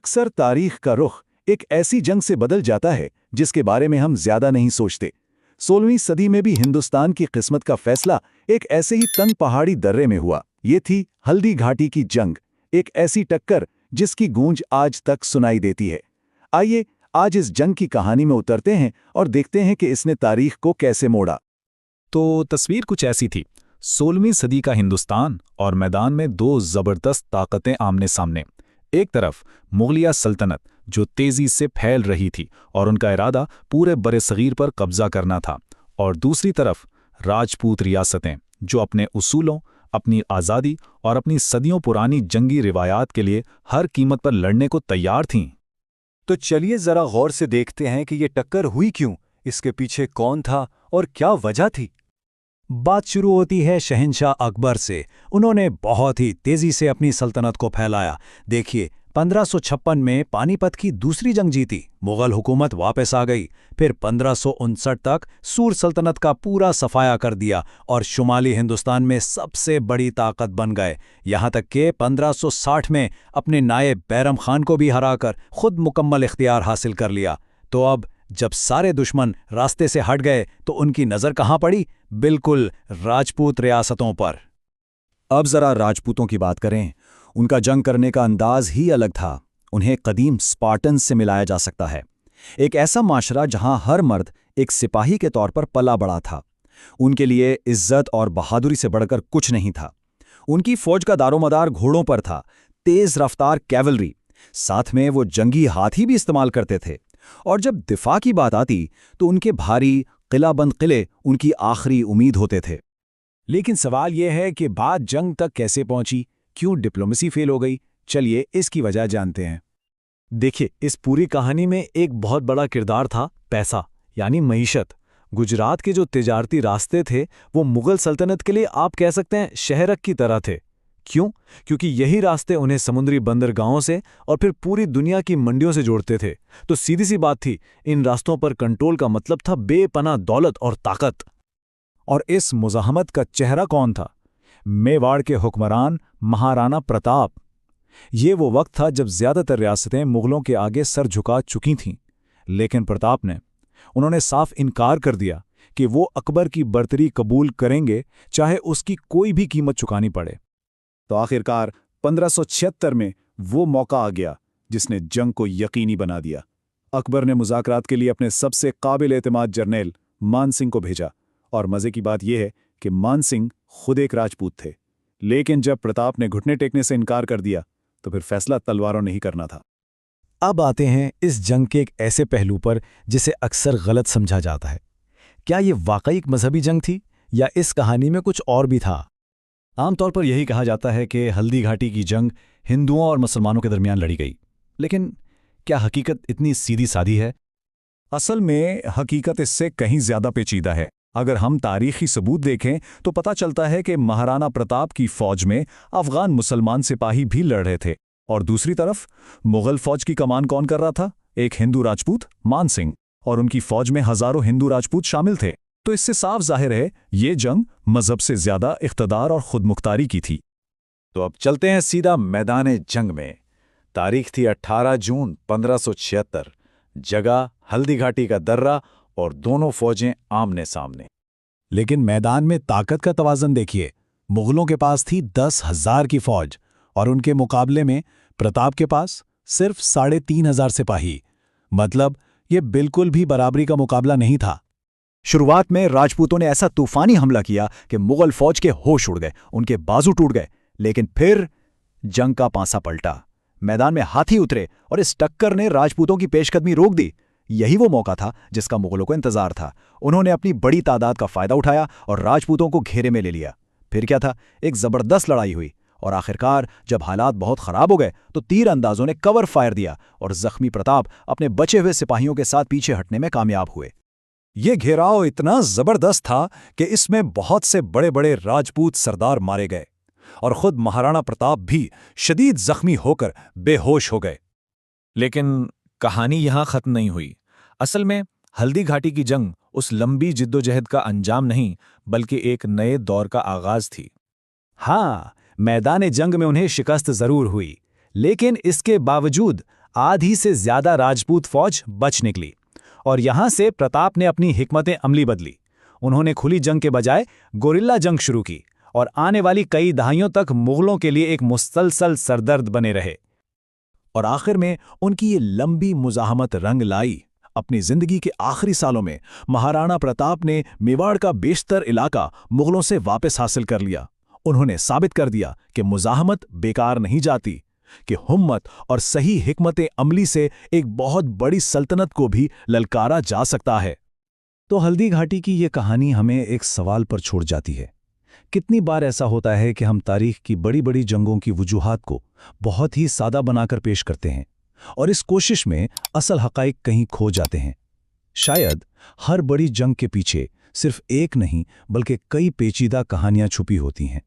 अक्सर तारीख का रुख एक ऐसी जंग से बदल जाता है जिसके बारे में हम ज्यादा नहीं सोचते। 16वीं सदी में भी हिंदुस्तान की किस्मत का फैसला एक ऐसे ही तंग पहाड़ी दर्रे में हुआ। ये थी हल्दी घाटी की जंग, एक ऐसी टक्कर जिसकी गूंज आज तक सुनाई देती है। आइए आज इस जंग की कहानी में उतरते हैं और देखते हैं कि इसने तारीख को कैसे मोड़ा। तो तस्वीर कुछ ऐसी थी। 16वीं सदी का हिंदुस्तान और मैदान में दो जबरदस्त ताकतें आमने सामने। एक तरफ मुगलिया सल्तनत जो तेजी से फैल रही थी और उनका इरादा पूरे बरे-सगीर पर कब्जा करना था, और दूसरी तरफ राजपूत रियासतें जो अपने उसूलों, अपनी आज़ादी और अपनी सदियों पुरानी जंगी रिवायात के लिए हर कीमत पर लड़ने को तैयार थीं। तो चलिए जरा गौर से देखते हैं कि ये टक्कर हुई क्यों, इसके पीछे कौन था और क्या वजह थी। बात शुरू होती है शहंशाह अकबर से। उन्होंने बहुत ही तेजी से अपनी सल्तनत को फैलाया। देखिए, 1556 में पानीपत की दूसरी जंग जीती, मुगल हुकूमत वापस आ गई। फिर 1559 तक सूर सल्तनत का पूरा सफाया कर दिया और शुमाली हिंदुस्तान में सबसे बड़ी ताकत बन गए। यहाँ तक कि 1560 में अपने नायब बैरम खान को भी हराकर खुद मुकम्मल इख्तियार हासिल कर लिया। तो अब जब सारे दुश्मन रास्ते से हट गए तो उनकी नज़र कहाँ पड़ी? बिल्कुल राजपूत रियासतों पर। अब जरा राजपूतों की बात करें। उनका जंग करने का अंदाज ही अलग था। उन्हें कदीम स्पार्टन से मिलाया जा सकता है, एक ऐसा माशरा जहां हर मर्द एक सिपाही के तौर पर पला बड़ा था। उनके लिए इज्जत और बहादुरी से बढ़कर कुछ नहीं था। उनकी फौज का दारोमदार घोड़ों पर था, तेज रफ्तार कैवलरी, साथ में वो जंगी हाथी भी इस्तेमाल करते थे। और जब दिफा की बात आती तो उनके भारी किलाबंद किले उनकी आखिरी उम्मीद होते थे। लेकिन सवाल यह है कि बात जंग तक कैसे पहुंची? क्यों डिप्लोमेसी फेल हो गई? चलिए इसकी वजह जानते हैं। देखिए, इस पूरी कहानी में एक बहुत बड़ा किरदार था पैसा, यानी मईशत। गुजरात के जो तिजारती रास्ते थे वो मुगल सल्तनत के लिए आप कह सकते हैं शहरक की तरह थे। क्यों? क्योंकि यही रास्ते उन्हें समुद्री बंदरगाहों से और फिर पूरी दुनिया की मंडियों से जोड़ते थे। तो सीधी सी बात थी, इन रास्तों पर कंट्रोल का मतलब था बेपनाह दौलत और ताकत। और इस मुज़ाहमत का चेहरा कौन था? मेवाड़ के हुक्मरान महाराणा प्रताप। ये वो वक्त था जब ज्यादातर रियासतें मुगलों के आगे सर झुका चुकी थीं। लेकिन प्रताप ने उन्होंने साफ इनकार कर दिया कि वो अकबर की बर्तरी कबूल करेंगे, चाहे उसकी कोई भी कीमत चुकानी पड़े। तो आखिरकार 1576 में वो मौका आ गया जिसने जंग को यकीनी बना दिया। अकबर ने मुज़ाकरात के लिए अपने सबसे काबिल एतमाद जर्नैल मान सिंह को भेजा। और मज़े की बात यह है कि मान सिंह खुद एक राजपूत थे। लेकिन जब प्रताप ने घुटने टेकने से इनकार कर दिया तो फिर फैसला तलवारों ने ही करना था। अब आते हैं इस जंग के एक ऐसे पहलू पर जिसे अक्सर गलत समझा जाता है। क्या ये वाकई एक मजहबी जंग थी या इस कहानी में कुछ और भी था? आमतौर पर यही कहा जाता है कि हल्दी घाटी की जंग हिंदुओं और मुसलमानों के दरमियान लड़ी गई। लेकिन क्या हकीकत इतनी सीधी सादी है? असल में हकीकत इससे कहीं ज्यादा पेचीदा है। अगर हम तारीखी सबूत देखें तो पता चलता है कि महाराणा प्रताप की फौज में अफगान मुसलमान सिपाही भी लड़ रहे थे, और दूसरी तरफ मुगल फौज की कमान कौन कर रहा था? एक हिंदू राजपूत मान सिंह, और उनकी फौज में हजारों हिंदू राजपूत शामिल थे। तो इससे साफ जाहिर है ये जंग मजहब से ज्यादा इख्तदार और खुदमुख्तारी की थी। तो अब चलते हैं सीधा मैदान जंग में। तारीख थी 18 जून 1576। जगह हल्दी घाटी का दर्रा और दोनों फौजें आमने सामने। लेकिन मैदान में ताकत का तवाज़न देखिए। मुगलों के पास थी 10,000 की फौज और उनके मुकाबले में प्रताप के पास सिर्फ 3,500 सिपाही। मतलब ये बिल्कुल भी बराबरी का मुकाबला नहीं था। शुरुआत में राजपूतों ने ऐसा तूफानी हमला किया कि मुगल फौज के होश उड़ गए, उनके बाजू टूट गए। लेकिन फिर जंग का पांसा पलटा। मैदान में हाथी उतरे और इस टक्कर ने राजपूतों की पेशकदमी रोक दी। यही वो मौका था जिसका मुगलों को इंतजार था। उन्होंने अपनी बड़ी तादाद का फायदा उठाया और राजपूतों को घेरे में ले लिया। फिर क्या था, एक जबरदस्त लड़ाई हुई और आखिरकार जब हालात बहुत खराब हो गए तो तीर अंदाजों ने कवर फायर दिया और जख्मी प्रताप अपने बचे हुए सिपाहियों के साथ पीछे हटने में कामयाब हुए। ये घेराव इतना जबरदस्त था कि इसमें बहुत से बड़े बड़े राजपूत सरदार मारे गए और खुद महाराणा प्रताप भी शदीद जख्मी होकर बेहोश हो गए। लेकिन कहानी यहां खत्म नहीं हुई। असल में हल्दी घाटी की जंग उस लंबी जिद्दोजहद का अंजाम नहीं, बल्कि एक नए दौर का आगाज थी। हाँ, मैदान जंग में उन्हें शिकस्त जरूर हुई, लेकिन इसके बावजूद आधी से ज्यादा राजपूत फौज बच निकली और यहां से प्रताप ने अपनी हिकमत अमली बदली। उन्होंने खुली जंग के बजाय गोरिल्ला जंग शुरू की और आने वाली कई दहाइयों तक मुगलों के लिए एक मुसलसल सरदर्द बने रहे। और आखिर में उनकी ये लंबी मुजाहमत रंग लाई। अपनी जिंदगी के आखिरी सालों में महाराणा प्रताप ने मेवाड़ का बेशतर इलाका मुगलों से वापस हासिल कर लिया। उन्होंने साबित कर दिया कि मुजाहमत बेकार नहीं जाती, कि हिम्मत और सही हिकमत अमली से एक बहुत बड़ी सल्तनत को भी ललकारा जा सकता है। तो हल्दी घाटी की ये कहानी हमें एक सवाल पर छोड़ जाती है। कितनी बार ऐसा होता है कि हम तारीख की बड़ी बड़ी जंगों की वजूहात को बहुत ही सादा बनाकर पेश करते हैं और इस कोशिश में असल हकाइक कहीं खो जाते हैं। शायद हर बड़ी जंग के पीछे सिर्फ एक नहीं बल्कि कई पेचीदा कहानियां छुपी होती हैं।